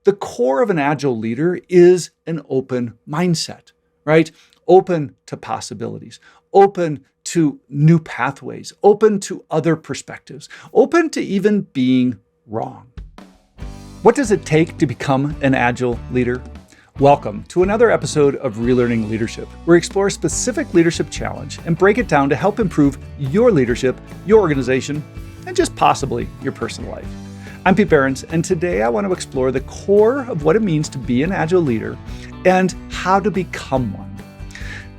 the core of an Agile leader is an open mindset, right? Open to possibilities, open to new pathways, open to other perspectives, open to even being wrong. What does it take to become an Agile leader? Welcome to another episode of ReLearning Leadership, where we explore a specific leadership challenge and break it down to help improve your leadership, your organization, and just possibly your personal life. I'm Behrens, and today I want to explore the core of what it means to be an Agile leader and how to become one.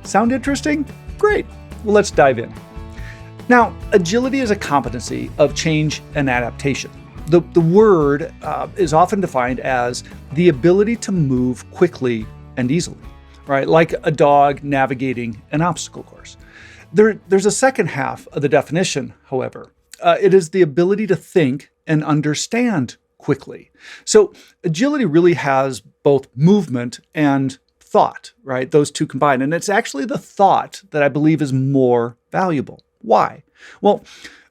Sound interesting? Great. Well, let's dive in. Now, agility is a competency of change and adaptation. The word is often defined as the ability to move quickly and easily, right? Like a dog navigating an obstacle course. There's a second half of the definition, however. It is the ability to think and understand quickly. So agility really has both movement and thought, right? Those two combined. And it's actually the thought that I believe is more valuable. Why? Well,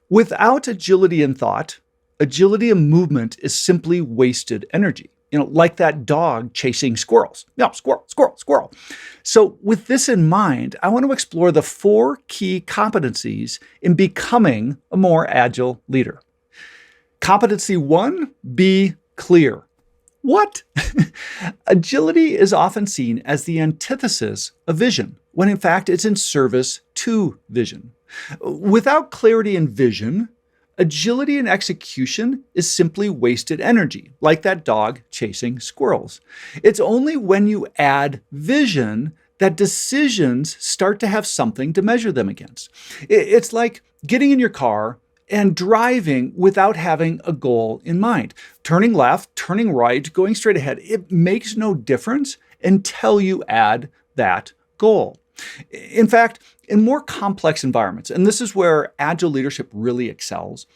without agility and thought, agility and movement is simply wasted energy. Like that dog chasing squirrels. No, squirrel, squirrel, squirrel. So with this in mind, I want to explore the 4 key competencies in becoming a more agile leader. Competency 1, be clear. What? Agility is often seen as the antithesis of vision, when in fact it's in service to vision. Without clarity and vision, agility and execution is simply wasted energy, like that dog chasing squirrels. It's only when you add vision that decisions start to have something to measure them against. It's like getting in your car and driving without having a goal in mind. Turning left, turning right, going straight ahead, it makes no difference until you add that goal. In fact, in more complex environments, and this is where Agile leadership really excels,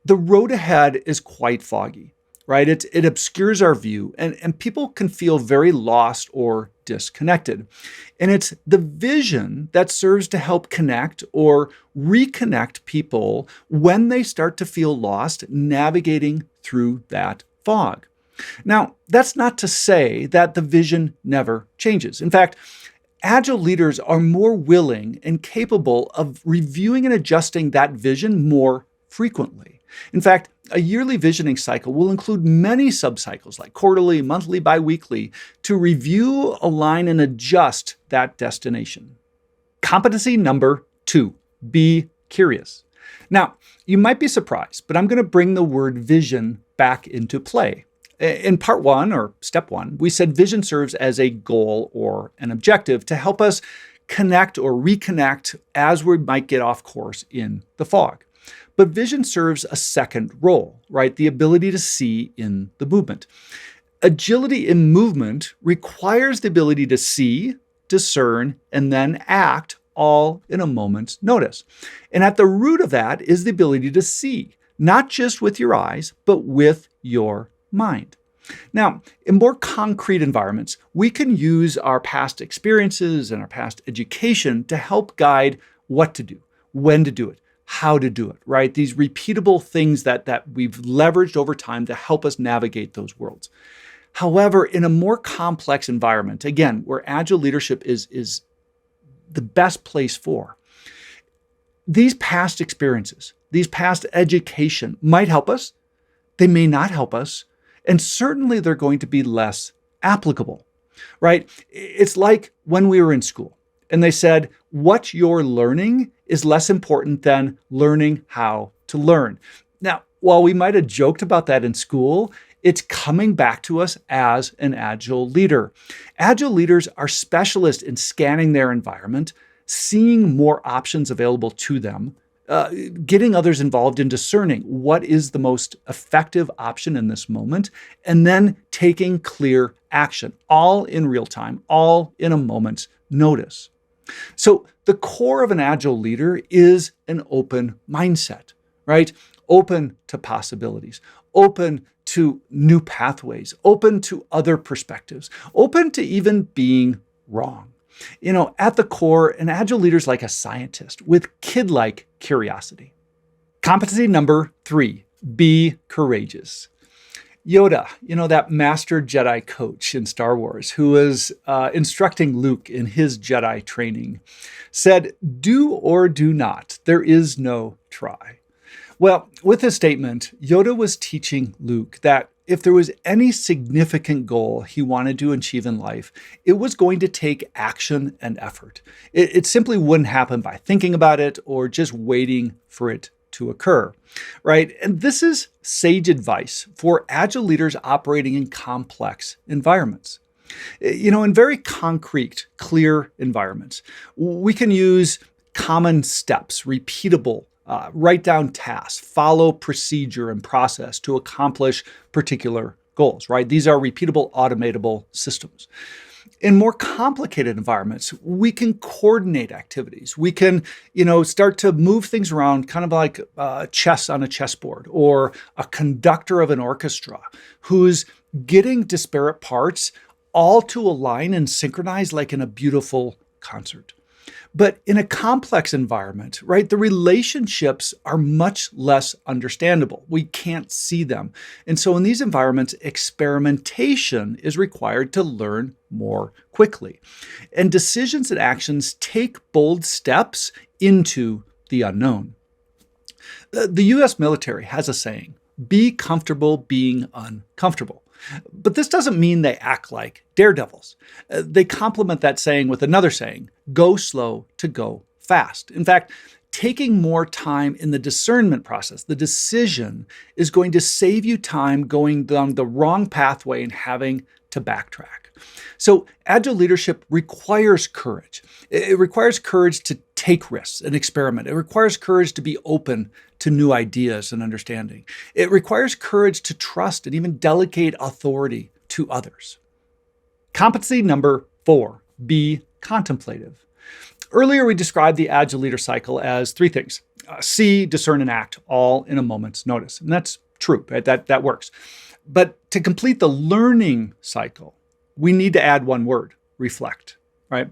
the road ahead is quite foggy, right? It obscures our view, and people can feel very lost or disconnected. And it's the vision that serves to help connect or reconnect people when they start to feel lost navigating through that fog. Now, that's not to say that the vision never changes. In fact, Agile leaders are more willing and capable of reviewing and adjusting that vision more frequently. In fact, a yearly visioning cycle will include many subcycles like quarterly, monthly, biweekly to review, align, and adjust that destination. Competency number 2, be curious. Now, you might be surprised, but I'm going to bring the word vision back into play. In part 1, or step 1, we said vision serves as a goal or an objective to help us connect or reconnect as we might get off course in the fog. But vision serves a second role, right? The ability to see in the movement. Agility in movement requires the ability to see, discern, and then act all in a moment's notice. And at the root of that is the ability to see, not just with your eyes, but with your mind. Now, in more concrete environments, we can use our past experiences and our past education to help guide what to do, when to do it, how to do it, right? These repeatable things that we've leveraged over time to help us navigate those worlds. However, in a more complex environment, again, where Agile leadership is the best place for, these past experiences, these past education might help us, they may not help us, and certainly they're going to be less applicable, right? It's like when we were in school and they said, what you're learning is less important than learning how to learn. Now, while we might have joked about that in school, it's coming back to us as an Agile leader. Agile leaders are specialists in scanning their environment, seeing more options available to them, getting others involved in discerning what is the most effective option in this moment, and then taking clear action, all in real time, all in a moment's notice. So the core of an Agile leader is an open mindset, right? Open to possibilities, open to new pathways, open to other perspectives, open to even being wrong. At the core, an Agile leader is like a scientist with kid-like curiosity. Competency number 3, be courageous. Yoda, that master Jedi coach in Star Wars who was instructing Luke in his Jedi training, said, "Do or do not. There is no try." Well, with this statement, Yoda was teaching Luke that if there was any significant goal he wanted to achieve in life, it was going to take action and effort. It simply wouldn't happen by thinking about it or just waiting for it to occur, right? And this is sage advice for agile leaders operating in complex environments. In very concrete, clear environments, we can use common steps, repeatable, write down tasks, follow procedure and process to accomplish particular goals, right? These are repeatable, automatable systems. In more complicated environments, we can coordinate activities. We can, start to move things around kind of like chess on a chessboard or a conductor of an orchestra who's getting disparate parts all to align and synchronize like in a beautiful concert. But in a complex environment, right, the relationships are much less understandable. We can't see them. And so in these environments, experimentation is required to learn more quickly. And decisions and actions take bold steps into the unknown. The US military has a saying, "Be comfortable being uncomfortable." But this doesn't mean they act like daredevils. They complement that saying with another saying, "Go slow to go fast." In fact, taking more time in the discernment process, the decision, is going to save you time going down the wrong pathway and having to backtrack. So agile leadership requires courage. It requires courage to take risks and experiment. It requires courage to be open to new ideas and understanding. It requires courage to trust and even delegate authority to others. Competency number 4, be contemplative. Earlier, we described the agile leader cycle as 3 things: see, discern, and act, all in a moment's notice. And that's true, right? That works. But to complete the learning cycle, we need to add one word: reflect, right?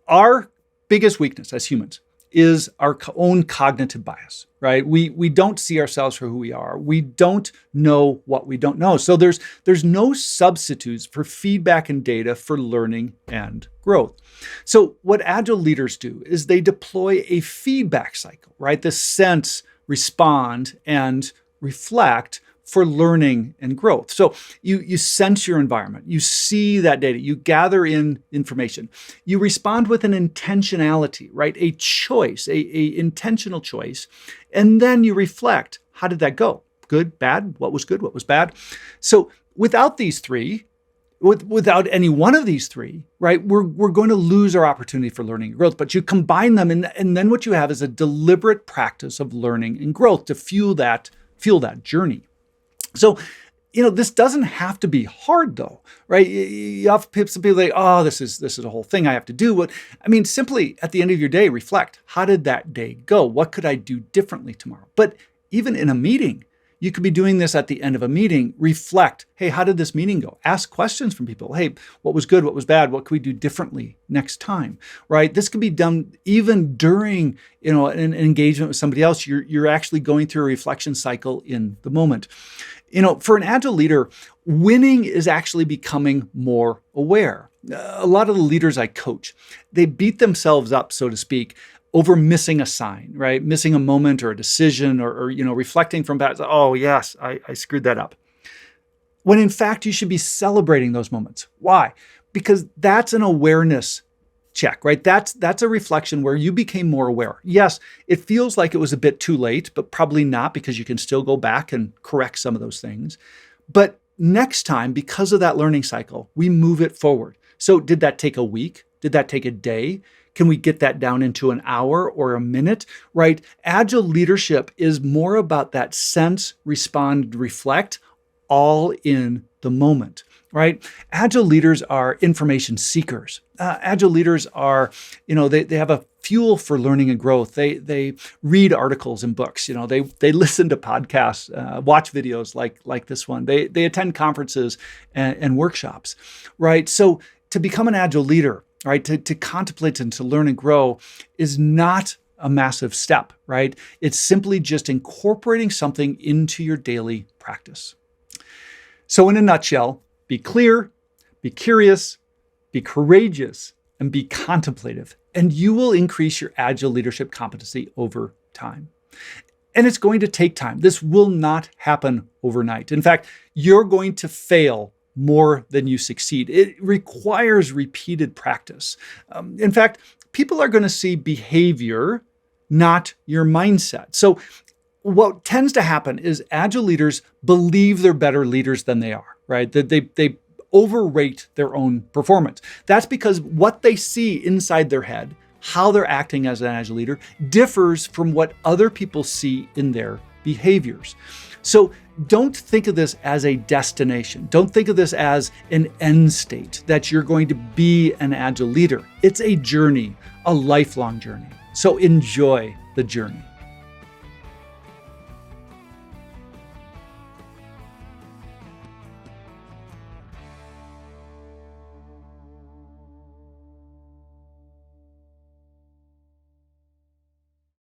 Our biggest weakness as humans is our own cognitive bias, right? We don't see ourselves for who we are. We don't know what we don't know. So there's no substitutes for feedback and data for learning and growth. So what agile leaders do is they deploy a feedback cycle, right? The sense, respond, and reflect for learning and growth. So you sense your environment, you see that data, you gather in information, you respond with an intentionality, right? A choice, a intentional choice, and then you reflect. How did that go? Good, bad? What was good? What was bad? So without these three, without any one of these three, right, we're going to lose our opportunity for learning and growth. But you combine them, and then what you have is a deliberate practice of learning and growth to fuel that journey. So, this doesn't have to be hard, though, right? You have some people like, "Oh, this is a whole thing I have to do." Simply at the end of your day, reflect. How did that day go? What could I do differently tomorrow? But even in a meeting, you could be doing this at the end of a meeting. Reflect. Hey, how did this meeting go? Ask questions from people. Hey, what was good? What was bad? What could we do differently next time? Right? This could be done even during, an engagement with somebody else. You're actually going through a reflection cycle in the moment. For an agile leader, winning is actually becoming more aware. A lot of the leaders I coach, they beat themselves up, so to speak, over missing a sign, right? Missing a moment or a decision or reflecting from past. "Oh, yes, I screwed that up." When in fact, you should be celebrating those moments. Why? Because that's an awareness check, right? That's a reflection where you became more aware. Yes, it feels like it was a bit too late, but probably not, because you can still go back and correct some of those things. But next time, because of that learning cycle, we move it forward. So did that take a week? Did that take a day? Can we get that down into an hour or a minute, right? Agile leadership is more about that sense, respond, reflect, all in the moment. Right? Agile leaders are information seekers. Agile leaders are, they have a fuel for learning and growth. They read articles and books. They listen to podcasts, watch videos like this one. They attend conferences and workshops. Right? So to become an agile leader, right? To contemplate and to learn and grow is not a massive step. Right? It's simply just incorporating something into your daily practice. So in a nutshell, be clear, be curious, be courageous, and be contemplative, and you will increase your Agile leadership competency over time. And it's going to take time. This will not happen overnight. In fact, you're going to fail more than you succeed. It requires repeated practice. In fact, people are going to see behavior, not your mindset. So what tends to happen is Agile leaders believe they're better leaders than they are, right? That they overrate their own performance. That's because what they see inside their head, how they're acting as an Agile leader, differs from what other people see in their behaviors. So don't think of this as a destination. Don't think of this as an end state that you're going to be an Agile leader. It's a journey, a lifelong journey. So enjoy the journey.